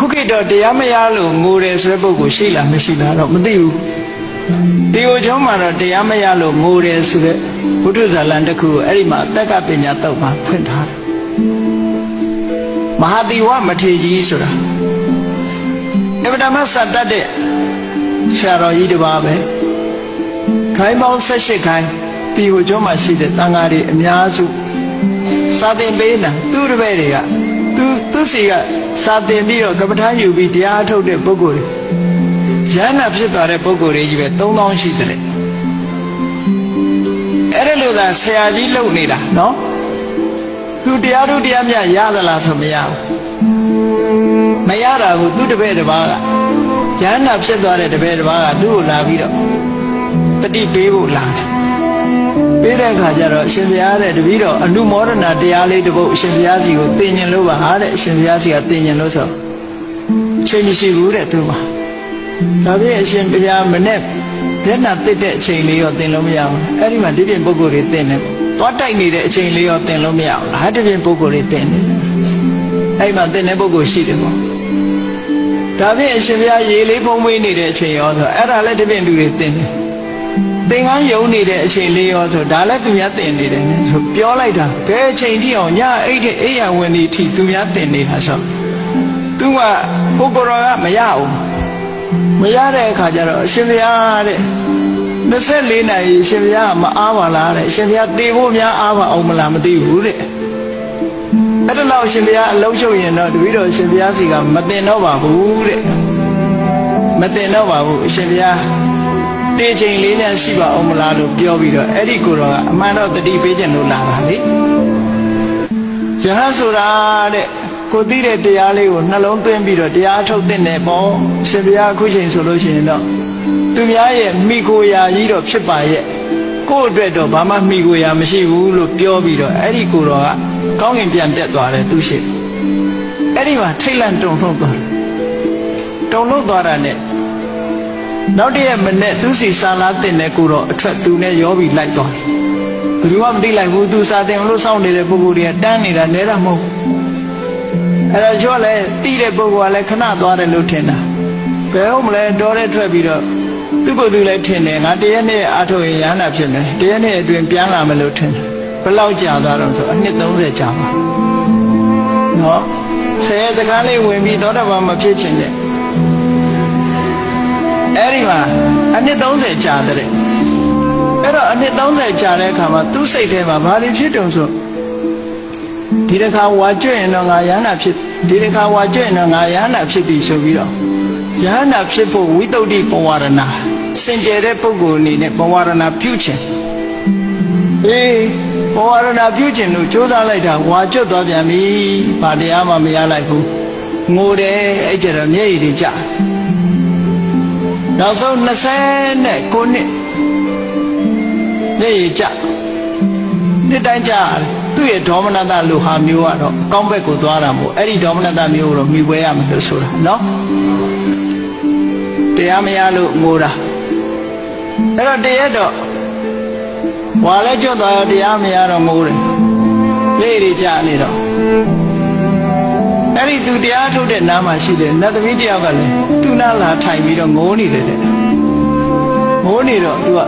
အခုခေတ်တော့တရားမရလို့ငိုတယ်ဆိုတဲ့ပုဂ္ဂိုလ်ရှိလားမရှိလားတော့မသိဘူးဒီကိုကျောင်းမှာတော့တရားမရလို့ငိုတယ်ဆိုတဲ့ဘုဒ္ဓဇာလံတစ်ခုအဲ့ဒီမှာအတ္တကပညာတုတ်မှာဖွင့်ထားတယ်မဟာတိဝမထေရကြီးဆိုတာအဗ္ဗဓမ္မစတတ်တဲ့ဆရာတော်ကြီးတစ်ပါးပဲခိုင်းပေါင်း18ခိုင်းဒီကိုကျောင်းမှာရှိတဲ့တန်ဃာတွေအများစုစာသင်ပေးတာသူ့တပည့်တွေကသူစီကစာသင်ပြီးတော့ကပ္ပထာယူပြီးတရားထုတ်တဲ့ပုဂ္ဂိုလ်တွေရဟန္တာဖြစ်သွားတဲ့ပုဂ္ဂိုလ်တွေကြီးပဲ3000ရှိတဲ့အဲ့ဒါလို့သာဆရာကြီးလုပ်နေတာနော်သူတရားထုတ်တရားမြတ်ရသလားဆိုမရဘူးမရတာကိုသူ့တပည့်တစ်ပါးကရဟန္တာဖြစ်သွားတဲ့တပည့်တစ်ပါးကသူ့ကိုလာပြီးတော့တတိပေးဖို့လာတယ်ပေးတဲ့အခါကျတော့အရှင်ဘုရားတဲ့တပည့်တော်အနုမောဒနာတရားလေးတစ်ပုဒ်အရှင်ဘုရားစီကိုသင်ញင်လို့ပါဟာတဲ့အရှင်ဘုရားစီကသင်ញင်လို့ဆိုချိန်မရှိဘူးတဲ့သူမှာဒါဖြင့်အရှင်ဘုရားမနဲ့မျက်နှာတစ်တဲ့အချိန်လေးရောသင်လို့မရဘူးအဲ့ဒီမှာဒီပြင်ပုဂ္ဂိုလ်တွေသင်တယ်သွားတိုက်နေတဲ့အချိန်လေးရောသင်လို့မရဘူးဟာဒီပြင်ပုဂ္ဂိုလ်တွေသင်တယ်အဲ့ဒီမှာသင်တဲ့ပုဂ္ဂိုလ်ရှိတယ်ပေါ့ဒါဖြင့်အရှင်ဘုရားရေလေးဖုံးမွေးနေတဲ့အချိန်ရောဆိုအဲ့ဒါလည်းဒီပြင်လူတွေသင်တယ်သင်္ကန်းယုံနေတဲ့အချိန်လေးရောဆိုဒါလည်းသူများသင်နေတယ်ဆိုပြောလိုက်တာဘယ်အချိန်ထိအောင်ညအိတ်တဲ့အိယာဝင်ဒီထိသူများသင်နေတာဆိုသူကပုဂ္ဂိုလ်တော်ကမရဘူးမရတဲ့အခါကျတော့အရှင်ဘုရားတဲ့24နာရီအရှင်ဘုရားမအားပါလားတဲ့အရှင်ဘုရားသေဖို့များအားပါအောင်မလားမသိဘူးတဲ့အဲ့ဒါတော့အရှင်ဘုရားအလုံးချုပ်ရင်တော့တပည့်တော်အရှင်ဘုရားစီကမသင်တော့ပါဘူးတဲ့မသင်တော့ပါဘူးအရှင်ဘုရားတေချိန်လေးနဲ့ရှိပါအောင်မလားလို့ပြောပြီးတော့အဲ့ဒီကိုတော့အမှန်တော့တတိပေးခြင်းလို့လာတာလေယဟန်ဆိုတာတဲ့ကိုသိတဲ့တရားလေးကိုနှလုံးသွင်းပြီးတော့တရားထုတ်တဲ့နေပေါ့ရှင်ဘုရားအခုချိန်ဆိုလို့ရှိရင်တော့သူများရဲ့မိကိုရာကြီးတော့ဖြစ်ပါရဲ့ကိုယ့်အတွက်တော့ဘာမှမိကိုရာမရှိဘူးလို့ပြောပြီးတော့အဲ့ဒီကိုတော့ကကောင်းကင်ပြန်တက်သွားတယ်သူရှိအဲ့ဒီမှာထိတ်လန့်တုန်လှုပ်သွားတာနဲ့နောက်တည့်မနေ့သူစီစာလာတင်တဲ့ကိုတော့အထွက်သူနဲ့ရောပြီးလိုက်သွားတယ်ဘယ်သူမှမသိလိုက်ဘူးသူစာတင်လို့စောင့်နေတဲ့ပုဂ္ဂိုလ်တွေကတန်းနေတာလဲတာမဟုတ်အဲ့ဒါကျော်လဲတိတဲ့ပုဂ္ဂိုလ်ကလည်းခဏသွားတယ်လို့ထင်တာဘယ်ဟုတ်မလဲတော်တဲ့ထွက်ပြီးတော့သူ့ကိုယ်သူလည်းထင်တယ်ငါတရက်နဲ့အာထုတ်ရင်ရဟန္တာဖြစ်မယ်တရက်နဲ့အတွင်းပြန်လာမယ်လို့ထင်တယ်ဘယ်လောက်ကြာသွားတော့ဆိုအနှစ်30ကြာပါနော်ဆယ်စကားလေးဝင်ပြီးသောတာပန်မဖြစ်ချင်တဲ့အဲ့ဒီမှာအနှစ်30ကြာတဲ့အဲ့တော့အနှစ်30ကြာတဲ့အခါမှာသူ့စိတ်ထဲမှာဘာလို့ဖြစ်တုံဆိုဒီတစ်ခါဝါကျွတ်ရင်တော့ငါယန္တာဖြစ်ဒီတစ်ခါဝါကျွတ်ရင်တော့ငါယန္တာဖြစ်ပြီဆိုပြီးတော့ယန္တာဖြစ်ဖို့ဝိတုဒ္ဓိပဝရဏစင်ကြယ်တဲ့ပုဂ္ဂိုလ်အနေနဲ့ပဝရဏပြုခြင်းပဝရဏပြုခြင်းလို့ကြိုးစားလိုက်တာဝါကျွတ်သွားပြန်ပြီဘာတရားမှမရလိုက်ဘူးငိုတယ်အဲ့ကြတော့မျက်ရည်တွေကျနောက်ဆုံး29နှစ်မျက်ရည်ကျနှစ်တိုင်းကျသူ့ရဲ့ဒေါမနတလူဟာမျိုးကတော့ကောင်းဘက်ကိုသွားတာမို့အဲ့ဒီဒေါမနတမျိုးကိုတော့မိပွဲရမယ်လို့ဆိုတာနော်တရားမရလို့ငိုတာအဲ့တော့တရက်တော့ဝါလဲကျွတ်သွားတရားမရတော့ငိုတယ်မျက်ရည်ကျနေတော့အဲ့ဒီသူတရားထုတ်တဲ့နားမှာရှိတယ်နတ်သမီးတယောက်ကလည်းသူ့နားလာထိုင်ပြီးတော့ငိုနေတယ်ငိုနေတော့သူက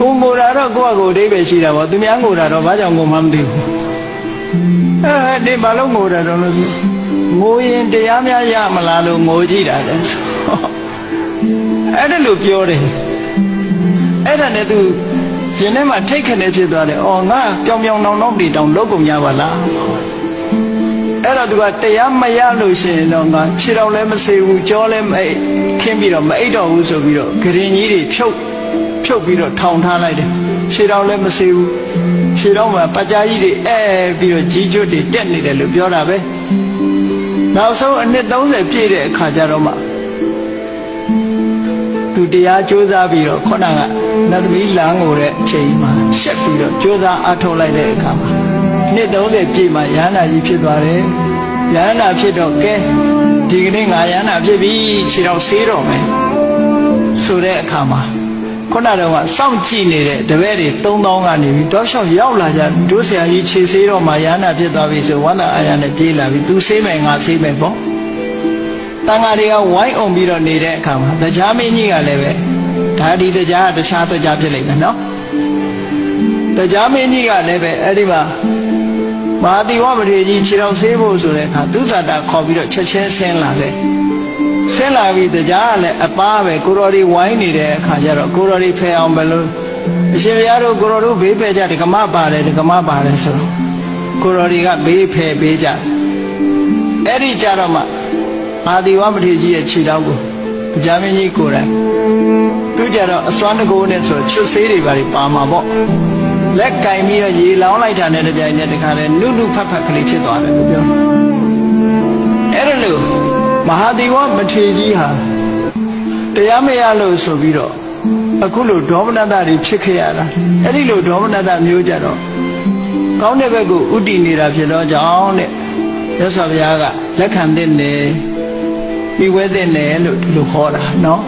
ကိုငိုတာတော့ကိုယ့်အကိုအဓိပ္ပာယ်ရှိတာပေါ့သူများငိုတာတော့ဘာကြောင့်ငိုမှမသိဘူးဒီဘာလို့ငိုတာတော့လို့ငိုရင်တရားများရမလားလို့ငိုကြည့်တာလေအဲ့ဒါလို့ပြောတယ်အဲ့ဒါနဲ့သူရင်ထဲမှာထိတ်ခနဲ့ဖြစ်သွားတယ်အော်ငါပြောင်ပြောင်တောင်တောင်တွေတောင်လောက်ကုန်ကြပါလားအဲ့တော့သူကတရားမရလို့ရှိရင်တော့ငါခြေတော်လည်းမဆေးဘူးကြောလည်းမအိပ်ခင်းပြီးတော့မအိပ်တော့ဘူးဆိုပြီးတော့ဂရင်ကြီးတွေဖြုတ်ပြီးတော့ထောင်ထားလိုက်တယ်ခြေတော်လည်းမဆေးဘူးခြေတော်မှာပကြားကြီးတွေပြီးတော့ကြီးကျွတ်တွေတက်နေတယ်လို့ပြောတာပဲနောက်ဆုံးအနှစ်30ပြည့်တဲ့အခါကျတော့မှသူတရားကြိုးစားပြီးတော့ခေါဏကနတ်သမီးလမ်းကိုတဲ့အချိန်မှာရှက်ပြီးတော့ကြိုးစားအားထုတ်လိုက်တဲ့အခါမှာနှစ်30ပြည့်မှာယန္တာကြီးဖြစ်သွားတယ်ယန္တာဖြစ်တော့ကဲဒီကနေ့ငါယန္တာဖြစ်ပြီခြေတော်ဆေးတော့မယ်ဆိုတဲ့အခါမှာခုနတော့ကစောင့်ကြည့်နေတဲ့တပည့်တွေ3000ကနေပြီးတောက်လျှောက်ရောက်လာကြတို့ဆရာကြီးခြေဆေးတော့မှယန္တာဖြစ်သွားပြီဆိုဝန္တာအာရနဲ့ပြေးလာပြီသူဆေးမယ်ငါဆေးမယ်ပေါ့ တန်ဃာတွေကဝိုင်းအောင်ပြီးတော့နေတဲ့အခါမှာတရားမင်းကြီးကလည်းပဲဒါဒီတရားကတခြားတရားဖြစ်လိမ့်မယ်နော်တရားမင်းကြီးကလည်းပဲအဲ့ဒီမှာမဟာတိဝမထေရကြီးခြေတော်ဆေးဖို့ဆိုတဲ့အခါသူဇာတာခေါ်ပြီးတော့ချက်ချင်းဆင်းလာတယ်ဆင်းလာပြီးတရားကလည်းအပားပဲကိုတော်ဒီဝိုင်းနေတဲ့အခါကျတော့ကိုတော်ဒီဖယ်အောင်ဘယ်လိုအရှင်ဘုရားတို့ကိုတော်တို့ဘေးဖယ်ကြဓမ္မပါတယ်ဓမ္မပါတယ်ဆိုတော့ကိုတော်တွေကဘေးဖယ်ပေးကြအဲ့ဒီကြတော့မှအာဒီဝမထေရကြီးရဲ့ခြေတော်ကိုတရားမင်းကြီးကိုယ်တိုင်သူကြတော့အစွမ်းတကိုးနဲ့ဆိုချွတ်ဆေးတွေပါပါမှာပေါ့လက်ကင်ပြီးတော့ရေလောင်းလိုက်တာနဲ့တပြိုင်နက်တခါတည်းနုနုဖတ်ဖတ်ကလေးဖြစ်သွားတယ်လို့ပြောအဲ့ဒါလို့မဟာဒီဝမထေရကြီးဟာတရားမရလို့ဆိုပြီးတော့အခုလိုဒေါမနတတွေဖြစ်ခဲ့ရတာအဲ့ဒီလိုဒေါမနတမျိုးကြတော့ကောင်းတဲ့ဘက်ကိုဥတည်နေတာဖြစ်တော့ကြောင်းတဲ့ရသော်ဘုရားကလက်ခံတဲ့နယ်ပြီးဝဲတဲ့နယ်လို့ဒီလိုခေါ်တာနော်